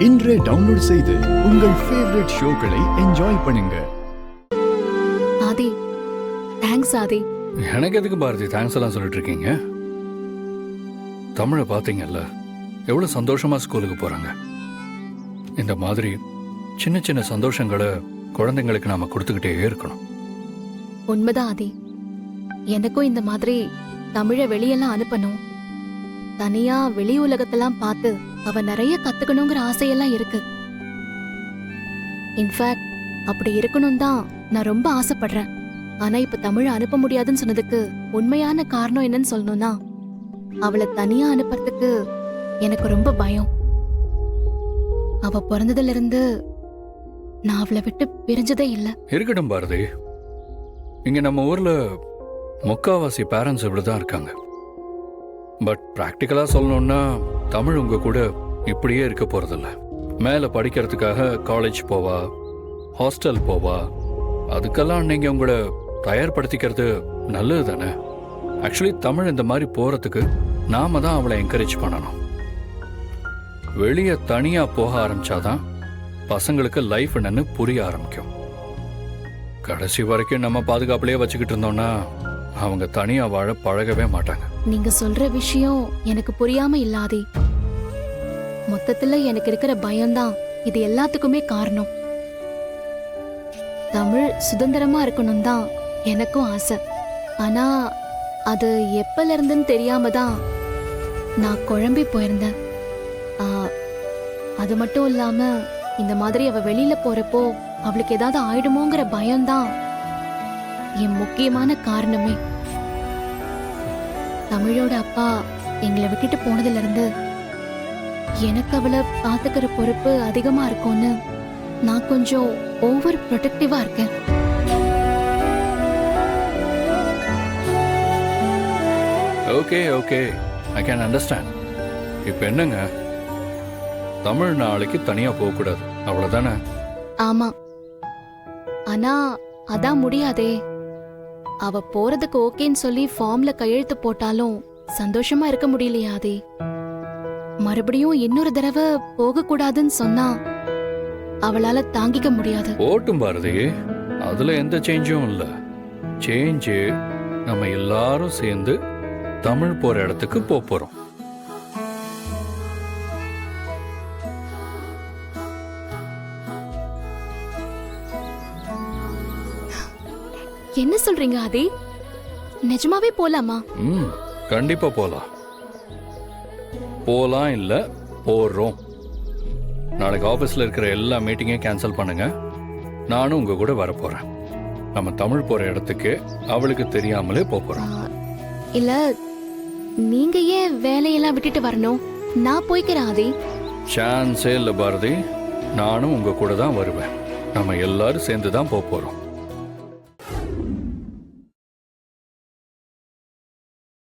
இன்றே டவுன்லோட் செய்து உங்கள் ஃபேவரட் ஷோக்களை என்ஜாய் பண்ணுங்க. ஆதி, தேங்க்ஸ் ஆதி. எனக்கு எதுக்கு பாரதி தேங்க்ஸ் எல்லாம் சொல்லிட்டு இருக்கீங்க? தமிழை பார்த்தீங்கல்ல, எவ்வளவு சந்தோஷமா ஸ்கூலுக்கு போறாங்க. இந்த மாதிரி சின்ன சின்ன சந்தோஷங்களை குழந்தைங்களுக்கு நாம கொடுத்துக்கிட்டே இருக்கணும். உண்மைதான் ஆதி. எனக்கும் இந்த மாதிரி தமிழை வெளியெல்லாம் அனுப்பணும், தனியா வெளி உலகத்தெல்லாம் பார்த்து அவ நிறைய கத்துக்கணுங்கிற ஆசையெல்லாம் இருக்கு. இன்ஃபேக்ட் அப்படி இருக்கணும் தான் நான் ரொம்ப ஆசைப்படுறேன். ஆனா இப்ப தமிழை அனுப்ப முடியாதுன்னு சொன்னதுக்கு உண்மையான காரணம் என்னன்னு சொல்லணும்னா, அவளை தனியா அனுப்புறதுக்கு எனக்கு ரொம்ப பயம். அவ பிறந்ததுல இருந்து நான் அவளை விட்டு பிரிஞ்சதே இல்லை. இருக்கட்டும் பாரதி, இங்க நம்ம ஊர்ல முக்காவாசி பேரண்ட்ஸ் இப்படிதான் இருக்காங்க. பட் பிராக்டிக்கலா சொல்லணும்னா தமிழ் உங்க கூட இப்படியே இருக்க போறதில்ல. மேல படிக்கிறதுக்காக காலேஜ் போவா, ஹாஸ்டல் போவா. அதுக்கெல்லாம் நீங்க உங்களை தயார்படுத்திக்கிறது நல்லது தானே. ஆக்சுவலி தமிழ் இந்த மாதிரி போறதுக்கு நாம தான் அவளை என்கரேஜ் பண்ணணும். வெளியே தனியா போக ஆரம்பிச்சாதான் பசங்களுக்கு லைஃப் என்னன்னு புரிய ஆரம்பிக்கும். கடைசி வரைக்கும் நம்ம பாதுகாப்புலயே வச்சுக்கிட்டு இருந்தோம்னா அவங்க தனியா வாழ பழகவே மாட்டாங்க. நீங்க சொல்ற விஷயம் எனக்கு புரியாம இல்லாதே. மொத்தத்துல எனக்கு இருக்கிற பயம்தான் இது எல்லாத்துக்குமே காரணம். தமிழ் சுதந்திரமா இருக்கணும் தான் எனக்கும் ஆசை. ஆனா அது எப்பல இருந்துன்னு தெரியாம தான் நான் குழம்பி போயிருந்தேன். அது மட்டும் இல்லாம இந்த மாதிரி அவ வெளியில போறப்போ அவளுக்கு ஏதாவது ஆயிடுமோங்கிற பயம்தான் என் முக்கியமான காரணமே. தமிழோட அப்பா எங்களை விட்டுட்டு போனதுல இருந்து எனக்கு அவளை பாத்துக்கிற பொறுப்பு அதிகமா இருக்கும்னு நான் கொஞ்சம் ஓவர் ப்ரொடெக்டிவா இருக்கேன். Okay okay, I can understand. இப்ப என்னங்க, தமிழ் நாளைக்கு தனியா போக கூடாது, அவ்வளவுதானே? ஆமா, ஆனா அதான் முடியாதே. அவ போறதுக்கு ஓகேன்னு சொல்லி ஃபார்ம்ல கையெழுத்து போட்டாலும் சந்தோஷமா இருக்க முடியலையாதே. மறுபடியும் இன்னொரு தடவை போக கூடாதுன்னு சொன்னா அவளால தாங்கிக்க முடியாது. ஓட்டும் பாரதி, அதுல எந்த சேஞ்சும் இல்ல. சேஞ்சு நம்ம எல்லாரும் சேர்ந்து தமிழ் போற இடத்துக்கு போறோம். என்ன சொல்றீங்க ஆதி? நிஜமாவே போலாமா? கண்டிப்பா போலாம். போலாம் இல்ல, போறோம். நாளைக்கு ஆபீஸ்ல இருக்கிற எல்லா மீட்டிங்கையும் கேன்சல் பண்ணுங்க. நானும் உங்க கூட வர போறேன். நம்ம தமிழ் போற இடத்துக்கு அவளுக்கு தெரியாமலே போறோம். இல்ல, நீங்க ஏன் வேலையெல்லாம் விட்டுட்டு வரணும்? நான் போய்க்கிறேன் ஆதி. சான்ஸே இல்ல பாரதி, நானும் உங்க கூட தான் வருவேன். நம்ம எல்லாரும் சேர்ந்து தான் போறோம்.